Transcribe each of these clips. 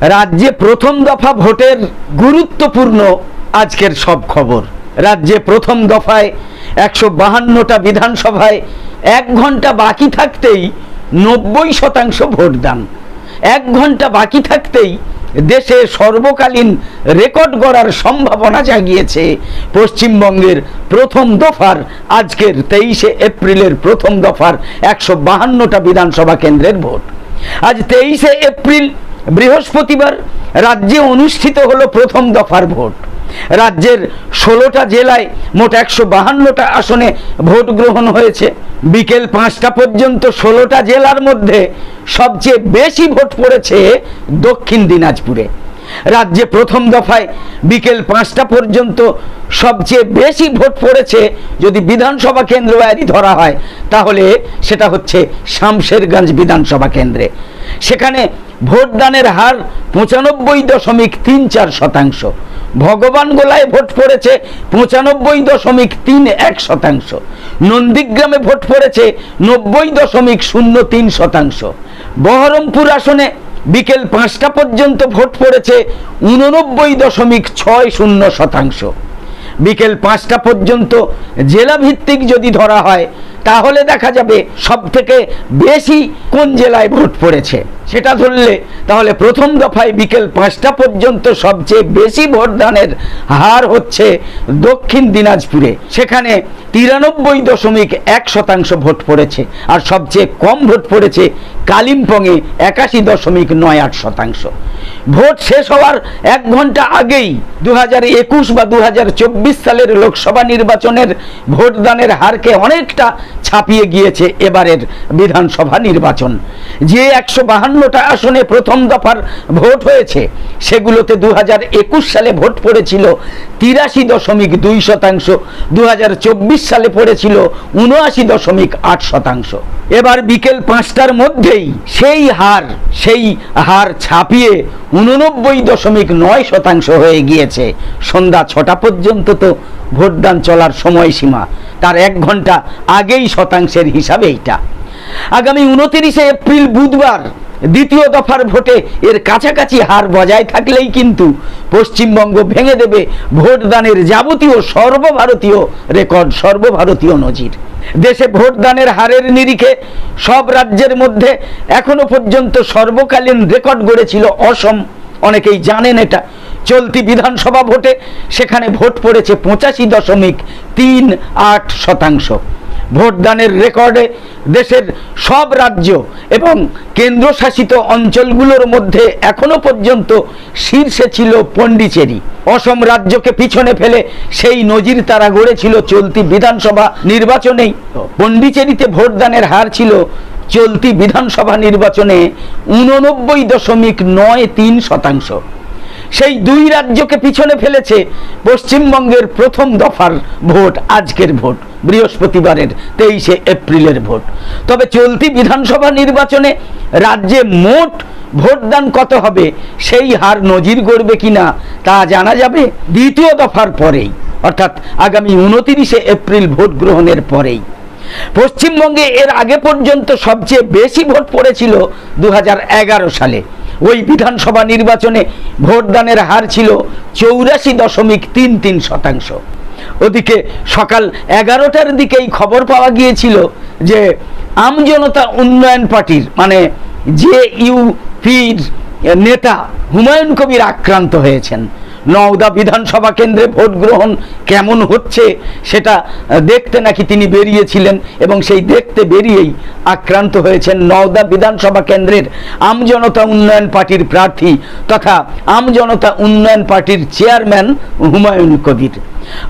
রাজ্যে প্রথম দফা ভোটের গুরুত্বপূর্ণ আজকের সব খবর। রাজ্যে প্রথম দফায় 152টা বিধানসভায় 1 ঘন্টা বাকি থাকতেই 90% ভোটদান। 1 ঘন্টা বাকি থাকতেই দেশে সর্বকালীন রেকর্ড গড়ার সম্ভাবনা জাগিয়েছে পশ্চিমবঙ্গের প্রথম দফার আজকের 23শে এপ্রিলের প্রথম দফার 152টা বিধানসভা কেন্দ্রের ভোট। আজ 23শে এপ্রিল বৃহস্পতিবার রাজ্যে অনুষ্ঠিত হলো প্রথম দফার ভোট। রাজ্যের 16টা জেলায় মোট 152টা আসনে ভোট গ্রহণ হয়েছে। বিকেল 5টা পর্যন্ত 16টা জেলার মধ্যে সবচেয়ে বেশি ভোট পড়েছে দক্ষিণ দিনাজপুরে। রাজ্যে প্রথম দফায় বিকেল 5টা পর্যন্ত সবচেয়ে বেশি ভোট পড়েছে, যদি বিধানসভা কেন্দ্র ওয়ারি ধরা হয় তাহলে সেটা হচ্ছে শামশেরগঞ্জ বিধানসভা কেন্দ্রে। সেখানে ভোটদানের হার 95.34%। ভগবানগোলায় ভোট পড়েছে 95.31%। নন্দীগ্রামে ভোট পড়েছে 90.03%। বহরমপুর আসনে বিকেল 5টা পর্যন্ত ভোট পড়েছে 89.60%। বিকেল 5টা পর্যন্ত জেলা ভিত্তিক যদি ধরা হয় তাহলে দেখা যাবে সব থেকে বেশি কোন জেলায় ভোট পড়েছে সেটা ধরলে তাহলে প্রথম দফায় বিকেল 5টা পর্যন্ত সবচেয়ে বেশি ভোটদানের হার হচ্ছে দক্ষিণ দিনাজপুরে। সেখানে 93.1% ভোট পড়েছে। আর সবচেয়ে কম ভোট পড়েছে কালিম্পংয়ে 81.98%। ভোট শেষ হওয়ার 1 ঘন্টা আগেই 2021 বা 2024 সালের লোকসভা নির্বাচনের ভোটদানের হারকে অনেকটা ছাপিয়ে গিয়েছে এবারের বিধানসভা নির্বাচন। যে 152টা আসনে প্রথম দফার ভোট হয়েছে সেগুলোতে 2021 সালে ভোট পড়েছিল 83.2%, 2024 সালে পড়েছিল 79.8%। এবার বিকেল 5টার মধ্যেই সেই হার ছাপিয়ে 89.9% হয়ে গিয়েছে। সন্ধ্যা 6টা পর্যন্ত তো ভোটদান চলার সময়সীমা, তার 1 ঘন্টা আগেই শতাংশের হিসাবে এইটা। আগামী 29শে এপ্রিল বুধবার দ্বিতীয় দফার ভোটে এর কাছাকাছি হার বজায় থাকলেই কিন্তু পশ্চিমবঙ্গ ভেঙে দেবে ভোটদানের যাবতীয় সর্বভারতীয় রেকর্ড, সর্বভারতীয় নজির। দেশে ভোটদানের হারের নিরিখে সব রাজ্যের মধ্যে এখনো পর্যন্ত সর্বকালীন রেকর্ড গড়েছিল অসম। অনেকেই জানেন এটা। চলতি বিধানসভা ভোটে সেখানে ভোট পড়েছে 85.38%। ভোটদানের রেকর্ডে দেশের সব রাজ্য এবং কেন্দ্রশাসিত অঞ্চলগুলোর মধ্যে এখনো পর্যন্ত শীর্ষে ছিল পন্ডিচেরি। অসম রাজ্যকে পিছনে ফেলে সেই নজির তারা গড়েছিল চলতি বিধানসভা নির্বাচনেই। পন্ডিচেরিতে ভোটদানের হার ছিল চলতি বিধানসভা নির্বাচনে 89.93%। সেই 2 রাজ্যকে পিছনে ফেলেছে পশ্চিমবঙ্গের প্রথম দফার ভোট, আজকের ভোট, বৃহস্পতিবারের 23শে এপ্রিলের ভোট। তবে চলতি বিধানসভা নির্বাচনে রাজ্যে মোট ভোটদান কত হবে সেই হার নজির গড়বে কিনা তা জানা যাবে দ্বিতীয় দফার পরেই, অর্থাৎ আগামী 29শে এপ্রিল ভোট গ্রহণের পরেই। পশ্চিমবঙ্গে এর আগে পর্যন্ত সবচেয়ে বেশি ভোট পড়েছিল 2011 সালে। ওই বিধানসভা নির্বাচনে ভোটদানের হার ছিল 84.33%। ওদিকে সকাল 11টার দিকেই খবর পাওয়া গিয়েছিল যে আমজনতা উন্নয়ন পার্টির মানে JUP-র নেতা হুমায়ুন কবির আক্রান্ত হয়েছেন। নওদা বিধানসভা কেন্দ্রে ভোট গ্রহণ কেমন হচ্ছে সেটা দেখতে নাকি তিনি বেরিয়েছিলেন এবং সেই দেখতে বেরিয়েই আক্রান্ত হয়েছেন নওদা বিধানসভা কেন্দ্রের আমজনতা উন্নয়ন পার্টির প্রার্থী তথা আমজনতা উন্নয়ন পার্টির চেয়ারম্যান হুমায়ুন কবির।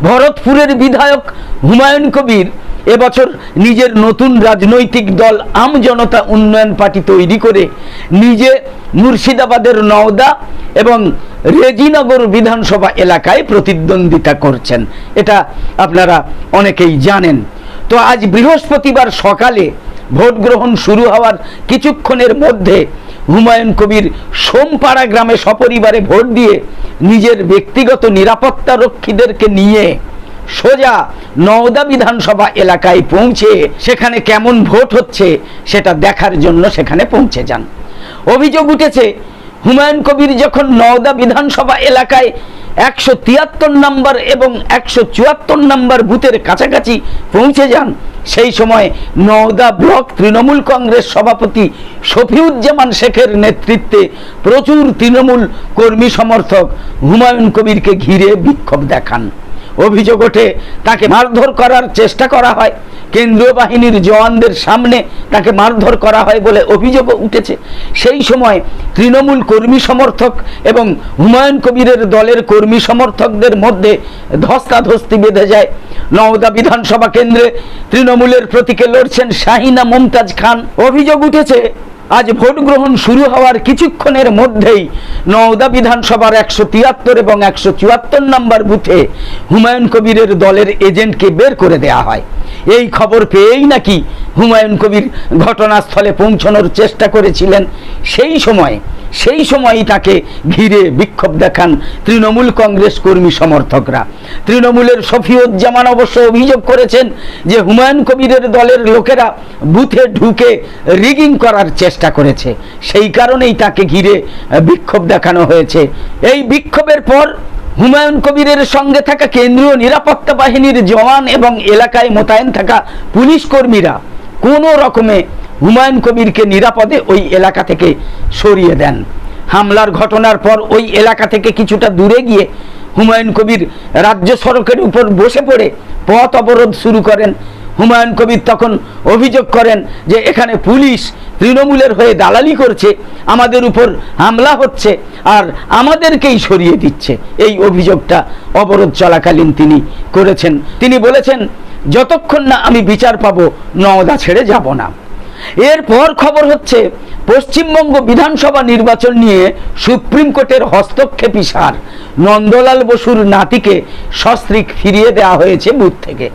ভরতপুরের বিধায়ক হুমায়ুন কবির এবছর নিজের নতুন রাজনৈতিক দল আমজনতা উন্নয়ন পার্টি তৈরি করে নিজে মুর্শিদাবাদের নওদা এবং রেজিনগর বিধানসভা এলাকায় প্রতিদ্বন্দ্বিতা করছেন। এটা আপনারা অনেকেই জানেন। তো আজ বৃহস্পতিবার সকালে ভোট গ্রহণ শুরু হওয়ার কিছুক্ষণের মধ্যে হুমায়ুন কবির সোমপাড়া গ্রামে সপরিবারে ভোট দিয়ে নিজের ব্যক্তিগত নিরাপত্তা রক্ষীদেরকে নিয়ে সোজা নওদা বিধানসভা এলাকায় পৌঁছে সেখানে কেমন ভোট হচ্ছে সেটা দেখার জন্য সেখানে পৌঁছে যান। অভিযোগ উঠেছে হুমায়ুন কবির যখন নওদা বিধানসভা এলাকায় 173 নম্বর এবং 174 নম্বর বুথের কাছাকাছি পৌঁছে যান, সেই সময় নওদা ব্লক তৃণমূল কংগ্রেস সভাপতি শফিউজ্জামান শেখের নেতৃত্বে প্রচুর তৃণমূল কর্মী সমর্থক হুমায়ুন কবিরকে ঘিরে বিক্ষোভ দেখান। অভিযোগ ওঠে তাকে মারধর করার চেষ্টা করা হয়, কেন্দ্রীয় বাহিনীর জওয়ানদের সামনে তাকে মারধর করা হয় বলে অভিযোগ উঠেছে। সেই সময় তৃণমূল কর্মী সমর্থক এবং হুমায়ুন কবিরের দলের কর্মী সমর্থকদের মধ্যে ধস্তাধস্তি বেঁধে যায়। নওদা বিধানসভা কেন্দ্রে তৃণমূলের প্রতীকে লড়ছেন শাহিনা মমতাজ খান। অভিযোগ উঠেছে আজ ভোট গ্রহণ শুরু হওয়ার কিছুক্ষণের মধ্যেই নওদা বিধানসভার 173 এবং 174 নম্বর বুথে হুমায়ুন কবিরের দলের এজেন্টকে বের করে দেয়া হয়। এই খবর পেয়েই নাকি হুমায়ুন কবির ঘটনাস্থলে পৌঁছানোর চেষ্টা করেছিলেন। সেই সময়ই তাকে ঘিরে বিক্ষোভ দেখান তৃণমূল কংগ্রেস কর্মী সমর্থকরা। তৃণমূলের শফিউজ্জামান অবশ্য অভিযোগ করেছেন যে হুমায়ুন কবিরের দলের লোকেরা বুথে ঢুকে রিগিং করার চেষ্টা করেছে, সেই কারণেই তাকে ঘিরে বিক্ষোভ দেখানো হয়েছে। এই বিক্ষোভের পর হুমায়ুন কবিরের সঙ্গে থাকা কেন্দ্রীয় নিরাপত্তা বাহিনীর জওয়ান এবং এলাকায় মোতায়েন থাকা পুলিশ কর্মীরা কোনো রকমে হুমায়ুন কবিরকে নিরাপদে ওই এলাকা থেকে সরিয়ে দেন। হামলার ঘটনার পর ওই এলাকা থেকে কিছুটা দূরে গিয়ে হুমায়ুন কবির রাজ্য সড়কের উপর বসে পড়ে পথ অবরোধ শুরু করেন। হুমায়ুন কবির তখন অভিযোগ করেন যে এখানে পুলিশ তৃণমূলের হয়ে দালালি করছে, আমাদের উপর হামলা হচ্ছে আর আমাদেরকেই সরিয়ে দিচ্ছে। এই অভিযোগটা অবরোধ চলাকালীন তিনি করেছেন। তিনি বলেছেন, যতক্ষণ না আমি বিচার পাবো নওদা ছেড়ে যাব না। এরপর খবর হচ্ছে পশ্চিমবঙ্গ বিধানসভা নির্বাচন নিয়ে সুপ্রিম কোর্টের হস্তক্ষেপী সার নন্দলাল বসুর নাতিকে সস্ত্রীক ফিরিয়ে দেওয়া হয়েছে বুথ থেকে।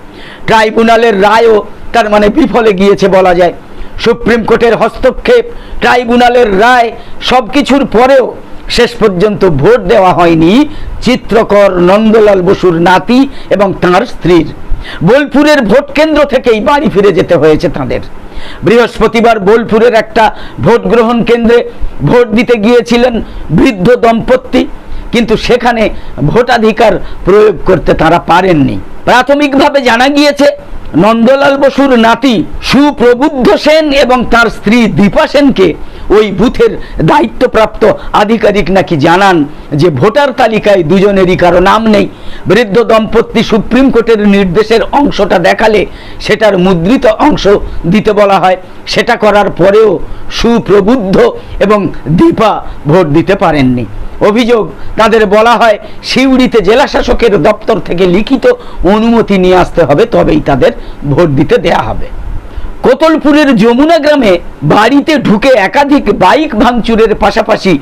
ট্রাইব্যুনালের রায়ও তার মানে বিফলে গিয়েছে বলা যায়। সুপ্রিম কোর্টের হস্তক্ষেপ, ট্রাইব্যুনালের রায় সবকিছুর পরেও শেষ পর্যন্ত ভোট দেওয়া হয়নি চিত্রকর নন্দলাল বসুর নাতি এবং তাঁর স্ত্রীর। বোলপুরের ভোট কেন্দ্র থেকেই বাড়ি ফিরে যেতে হয়েছে তাদের। বৃহস্পতিবার বোলপুরের একটা ভোট গ্রহণ কেন্দ্রে ভোট দিতে গিয়েছিলেন বৃদ্ধ দম্পতি, কিন্তু সেখানে ভোটাধিকার প্রয়োগ করতে তারা পারেননি। প্রাথমিকভাবে জানা গিয়েছে নন্দলাল বসুর নাতি সুপ্রবুদ্ধ সেন এবং তার স্ত্রী দীপা সেনকে ওই বুথের দায়িত্বপ্রাপ্ত আধিকারিক নাকি জানান যে ভোটার তালিকায় দুজনেরই কারো নাম নেই। বৃদ্ধ দম্পতি সুপ্রিম কোর্টের নির্দেশের অংশটা দেখালে সেটার মুদ্রিত অংশ দিতে বলা হয়। সেটা করার পরেও সুপ্রবুদ্ধ এবং দীপা ভোট দিতে পারেননি। অভিযোগ, তাদের বলা হয় সিউড়িতে জেলা শাসকের দপ্তর থেকে লিখিত অনুমতি নিয়ে আসতে হবে, তবেই তাদের ভোট দিতে দেয়া হবে। কোতলপুরের যমুনা গ্রামে বাড়িতে ঢুকে একাধিক বাইক ভাঙচুরের পাশাপাশি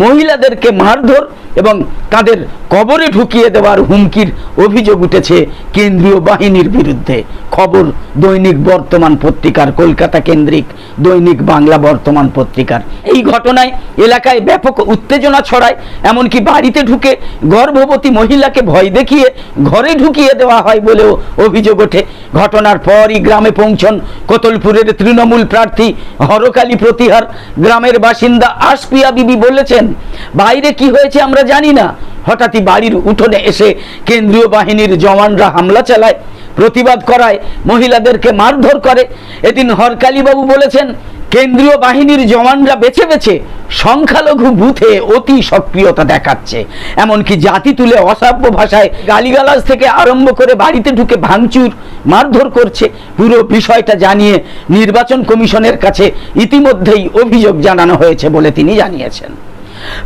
মহিলাদেরকে মারধর এবং তাদের কবরে ঢুকিয়ে দেওয়ার হুমকির অভিযোগ উঠেছে কেন্দ্রীয় বাহিনীর বিরুদ্ধে। খবর দৈনিক বর্তমান পত্রিকার, কলকাতা কেন্দ্রিক দৈনিক বাংলা বর্তমান পত্রিকার। এই ঘটনায় এলাকায় ব্যাপক উত্তেজনা ছড়ায়, এমনকি বাড়িতে ঢুকে গর্ভবতী মহিলাকে ভয় দেখিয়ে ঘরে ঢুকিয়ে দেওয়া হয় বলেও অভিযোগ ওঠে। ঘটনার পরই গ্রামে পৌঁছন কোতলপুরের তৃণমূল প্রার্থী হরকালী প্রতিহার। গ্রামের বাসিন্দা আশপিয়া বিবি বলেছেন, বাইরে কি হয়েছে আমরা জানি না, হঠাৎই বাড়ির উঠোনে এসে কেন্দ্রীয় বাহিনীর জওয়ানরা হামলা চালায়, প্রতিবাদ করায়, মহিলাদেরকে মারধর করে। এদিন হরকালী বাবু বলেছেন, কেন্দ্রীয় বাহিনীর জওয়ানরা বেছে বেছে সংখ্যালঘু বুথে অতি সক্রিয়তা দেখাচ্ছে, এমনকি জাতি তুলে অসভ্য ভাষায় গালিগালাজ থেকে আরম্ভ করে বাড়িতে ঢুকে ভাঙচুর মারধর করছে। পুরো বিষয়টা জানিয়ে নির্বাচন কমিশনের কাছে ইতিমধ্যেই অভিযোগ জানানো হয়েছে বলে তিনি জানিয়েছেন।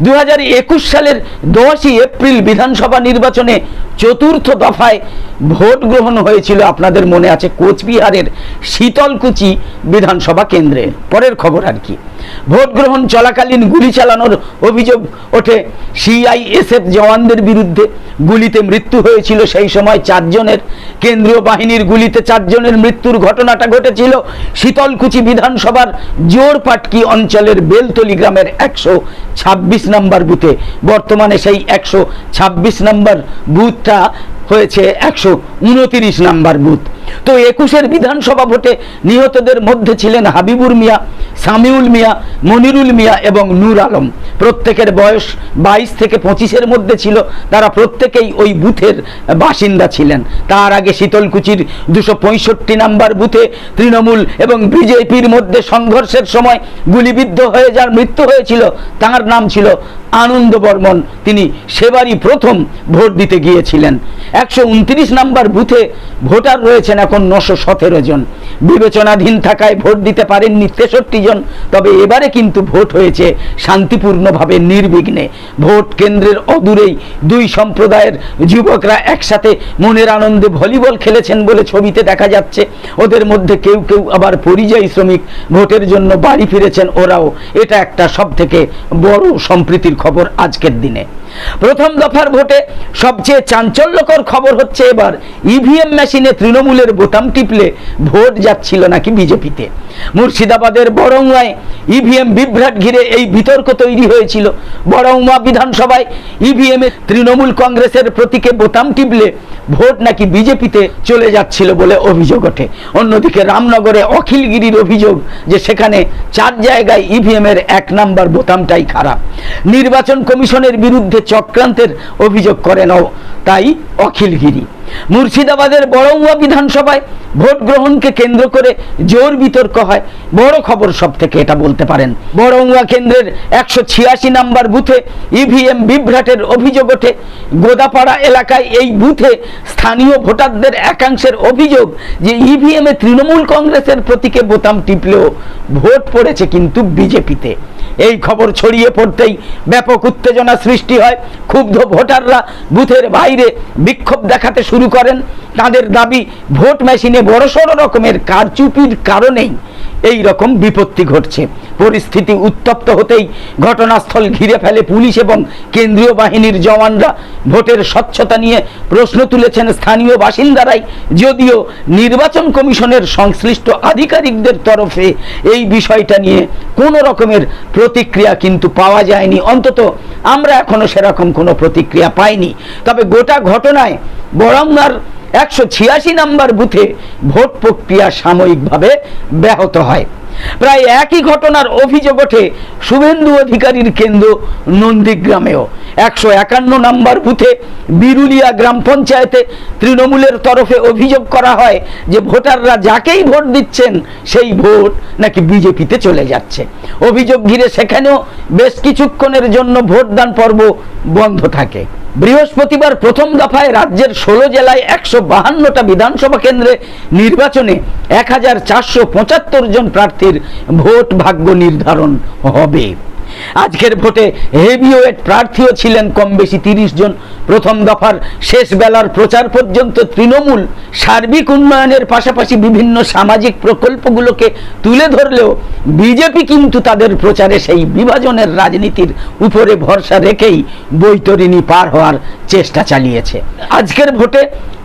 2021 সালের 10ই এপ্রিল বিধানসভা নির্বাচনে চতুর্থ দফায় ভোট গ্রহণ হয়েছিল, আপনাদের মনে আছে, কোচবিহারের শীতলকুচি বিধানসভা কেন্দ্রে। পরের খবর আর কি, ভোট গ্রহণ চলাকালীন গুলি চালানোর অভিযোগ ওঠে সিআইএসএফ জওয়ানদের বিরুদ্ধে। গুলিতে মৃত্যু হয়েছিল সেই সময় 4 জনের। কেন্দ্রীয় বাহিনীর গুলিতে 4 জনের মৃত্যুর ঘটনাটা ঘটেছিল শীতলকুচি বিধানসভার জোরপাটকি অঞ্চলের বেলতলি গ্রামের 126 নম্বর বুথে। বর্তমানে সেই 126 নম্বর বুথটা হয়েছে 129 নম্বর বুথ। তো 21-এর বিধানসভা ভোটে নিহতদের মধ্যে ছিলেন হাবিবুর মিয়া, সামিউল মিয়া, মনিরুল মিয়া এবং নূর আলম। প্রত্যেকের বয়স 22 থেকে 25-এর মধ্যে ছিল। তারা প্রত্যেকেই ওই বুথের বাসিন্দা ছিলেন। তার আগে শীতলকুচির 265 নম্বর বুথে তৃণমূল এবং বিজেপির মধ্যে সংঘর্ষের সময় গুলিবিদ্ধ হয়ে যার মৃত্যু হয়েছিল, তার নাম ছিল আনন্দ বর্মন। তিনি সেবারই প্রথম ভোট দিতে গিয়েছিলেন। 129 নম্বর বুথে ভোটার রয়েছেন এখন 917 জন। বিবেচনাধীন থাকায় ভোট দিতে পারেননি 63 জন। তবে এবারে কিন্তু ভোট হয়েছে শান্তিপূর্ণভাবে, নির্বিঘ্নে। ভোট কেন্দ্রের অদূরেই দুই সম্প্রদায়ের যুবকরা একসাথে মনের আনন্দে ভলিবল খেলেছেন বলে ছবিতে দেখা যাচ্ছে। ওদের মধ্যে কেউ কেউ আবার পরিযায়ী শ্রমিক, ভোটের জন্য বাড়ি ফিরেছেন ওরাও। এটা একটা সবথেকে বড় সম্প্রীতির খবর আজকের দিনে। প্রথম দফার ভোটে সবচেয়ে চাঞ্চল্যকর খবর হচ্ছে এবার ইভিএম মেশিনে তৃণমূলের বোতাম টিপলে ভোট যাচ্ছিল নাকি বিজেপিতে। মুর্শিদাবাদের বড়ৌয়ায় ইভিএম বিভ্রাট ঘিরে এই বিতর্ক তৈরি হয়েছিল। বড়ৌয়া বিধানসভায় ইভিএমে তৃণমূল কংগ্রেসের প্রতীকে বোতাম টিপলে ভোট নাকি বিজেপিতে চলে যাচ্ছিল বলে অভিযোগ ওঠে। অন্যদিকে রামনগরে অখিলগিরির অভিযোগ যে সেখানে 4 জায়গায় ইভিএম এর 1 নম্বর বোতামটাই খারাপ। নির্বাচন কমিশনের বিরুদ্ধে চক্রান্তের অভিযোগ করেন তাই অখিলগিরি। মুর্শিদাবাদের বড়ৌয়া বিধানসভায় ভোট গ্রহণকে কেন্দ্র করে জোর বিতর্ক হয়। বড় খবর সব থেকে এটা বলতে পারেন। বড়ৌয়া কেন্দ্রের 186 নম্বর বুথে ইভিএম বিভ্রাটের অভিযোগ ওঠে। গোদাপাড়া এলাকায় এই বুথে স্থানীয় ভোটারদের একাংশের অভিযোগ যে ইভিএম এ তৃণমূল কংগ্রেসের প্রতীকে বোতাম টিপলেও ভোট পড়েছে কিন্তু বিজেপিতে। এই খবর ছড়িয়ে পড়তেই ব্যাপক উত্তেজনা সৃষ্টি হয়। ক্ষুব্ধ ভোটাররা বুথের বাইরে বিক্ষোভ দেখাতে শুরু করেন। তাদের দাবি ভোট মেশিনে বড়সড় রকমের কারচুপির কারণেই এই রকম বিপত্তি ঘটছে। পরিস্থিতি উত্তপ্ত হতেই ঘটনাস্থল ঘিরে ফেলে পুলিশ এবং কেন্দ্রীয় বাহিনীর জওয়ানরা। ভোটের স্বচ্ছতা নিয়ে প্রশ্ন তুলেছেন স্থানীয় বাসিন্দারাই। যদিও নির্বাচন কমিশনের সংশ্লিষ্ট আধিকারিকদের তরফে এই বিষয়টা নিয়ে কোনো রকমের প্রতিক্রিয়া কিন্তু পাওয়া যায়নি। অন্তত আমরা এখনো সেরকম কোনো প্রতিক্রিয়া পাইনি। তবে গোটা ঘটনায় বড়ৌয়ার 186 নম্বর বুথে ভোট প্রক্রিয়া সাময়িকভাবে ব্যাহত হয়। প্রায় একই ঘটনার অভিযোগ ওঠে শুভেন্দু অধিকারীর কেন্দ্র নন্দীগ্রামেও। 151 নম্বর বুথে বিরুলিয়া গ্রাম পঞ্চায়েতে তৃণমূলের তরফে অভিযোগ করা হয় যে ভোটাররা যাকেই ভোট দিচ্ছেন সেই ভোট নাকি বিজেপিতে চলে যাচ্ছে। অভিযোগ ঘিরে সেখানেও বেশ কিছুক্ষণের জন্য ভোটদান পর্ব বন্ধ থাকে। বৃহস্পতিবার প্রথম দফায় রাজ্যের 16 জেলায় 152টা বিধানসভা কেন্দ্রে নির্বাচনে 1475 জন প্রার্থীর ভোট ভাগ্য নির্ধারণ হবে। আজকের ভোটে হেভিওয়েট প্রার্থীও ছিলেন কম বেশি 30 জন। প্রথম দফার শেষ বেলার প্রচার পর্যন্ত তৃণমূল সার্বিক উন্নয়নের পাশাপাশি বিভিন্ন সামাজিক প্রকল্পগুলোকে তুলে ধরলেও বিজেপি কিন্তু তাদের প্রচারে সেই বিভাজনের রাজনীতির উপরে ভরসা রেখেই বৈতরণী পার হওয়ার চেষ্টা চালিয়েছে। আজকের ভোটে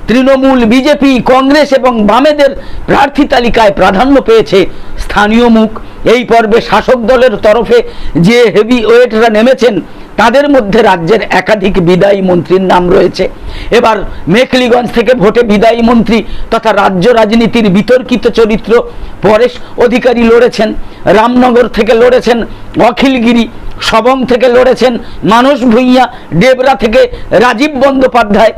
তৃণমূল, বিজেপি, কংগ্রেস এবং বামেদের প্রার্থী তালিকায় প্রাধান্য পেয়েছে স্থানীয় মুখ। এই পর্বে শাসক দলের তরফে যে হেভিওয়েটরা নেমেছেন তাদের মধ্যে রাজ্যের একাধিক বিদায়ী মন্ত্রীর নাম রয়েছে। এবার মেখলিগঞ্জ থেকে ভোটে বিদায়ী মন্ত্রী তথা রাজ্য রাজনীতির বিতর্কিত চরিত্র পরেশ অধিকারী লড়েছেন। রামনগর থেকে লড়েছেন অখিলগিরি, সবং থেকে লড়েছেন মানস ভূঁইয়া, ডেবরা থেকে রাজীব বন্দ্যোপাধ্যায়,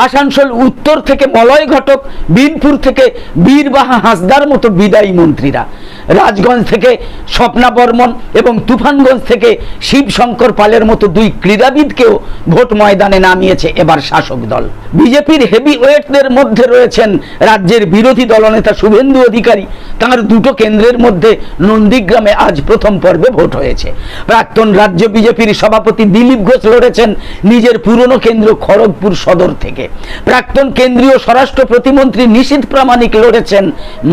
আসানসোল উত্তর থেকে মলয় ঘটক, বিনপুর থেকে বীরবাহা হাঁসদার মতো বিদায়ী মন্ত্রীরা, রাজগঞ্জ থেকে স্বপ্না বর্মন এবং তুফানগঞ্জ থেকে শিবশঙ্কর পালের মতো 2 ক্রীড়াবিদকেও ভোট ময়দানে নামিয়েছে এবার শাসক দল। বিজেপির হেভিওয়েটদের মধ্যে রয়েছেন রাজ্যের বিরোধী দলনেতা শুভেন্দু অধিকারী। তাঁর 2টো কেন্দ্রের মধ্যে নন্দীগ্রামে আজ প্রথম পর্বে ভোট হয়েছে। প্রাক্তন রাজ্য বিজেপির সভাপতি দিলীপ ঘোষ লড়েছেন নিজের পুরনো কেন্দ্র খড়গপুর সদর থেকে। প্রাক্তন কেন্দ্রীয় স্বরাষ্ট্র প্রতিমন্ত্রী নিশীথ প্রামাণিক লড়েছেন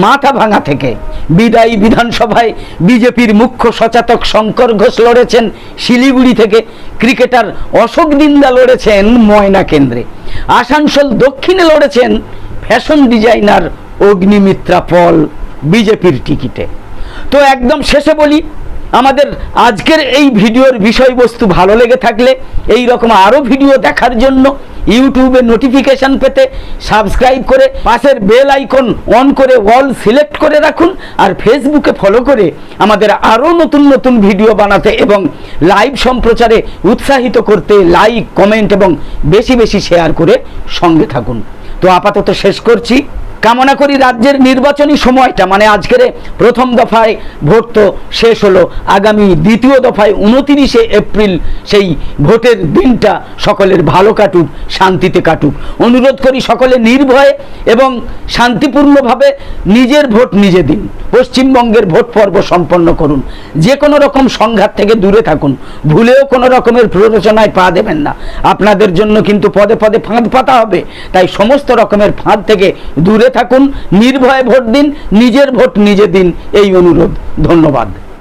মাথাভাঙা থেকে। বিদায়ী বিধানসভায় বিজেপির মুখ্য সচেতক শঙ্কর ঘোষ লড়েছেন শিলিগুড়ি থেকে। ক্রিকেটার অশোক দিন্দা লড়েছেন ময়না কেন্দ্রে। আসানসোল দক্ষিণে লড়েছেন ফ্যাশন ডিজাইনার অগ্নিমিত্রা পল বিজেপির টিকিটে। তো একদম শেষে বলি, আমাদের আজকের এই ভিডিওর বিষয়বস্তু ভালো লেগে থাকলে এই রকম আরো ভিডিও দেখার জন্য ইউটিউবে নোটিফিকেশন পেতে সাবস্ক্রাইব করে পাশের বেল আইকন অন করে অল সিলেক্ট করে রাখুন। আর ফেসবুকে ফলো করে আমাদের আরও নতুন নতুন ভিডিও বানাতে এবং লাইভ সম্প্রচারে উৎসাহিত করতে লাইক, কমেন্ট এবং বেশি বেশি শেয়ার করে সঙ্গে থাকুন। তো আপাতত শেষ করছি। কামনা করি রাজ্যের নির্বাচনী সময়টা, মানে আজকের প্রথম দফায় ভোট তো শেষ হলো, আগামী দ্বিতীয় দফায় 29শে এপ্রিল সেই ভোটের দিনটা সকলের ভালো কাটুক, শান্তিতে কাটুক। অনুরোধ করি সকলে নির্ভয়ে এবং শান্তিপূর্ণভাবে নিজের ভোট নিজে দিন। পশ্চিমবঙ্গের ভোট পর্ব সম্পন্ন করুন। যে কোনো রকম সংঘাত থেকে দূরে থাকুন। ভুলেও কোনো রকমের প্ররোচনায় পা দেবেন না। আপনাদের জন্য কিন্তু পদে পদে ফাঁদ পাতা হবে, তাই সমস্ত রকমের ফাঁদ থেকে দূরে থাকুন। নির্ভয়ে ভোট দিন, নিজের ভোট নিজে দিন, এই অনুরোধ। ধন্যবাদ।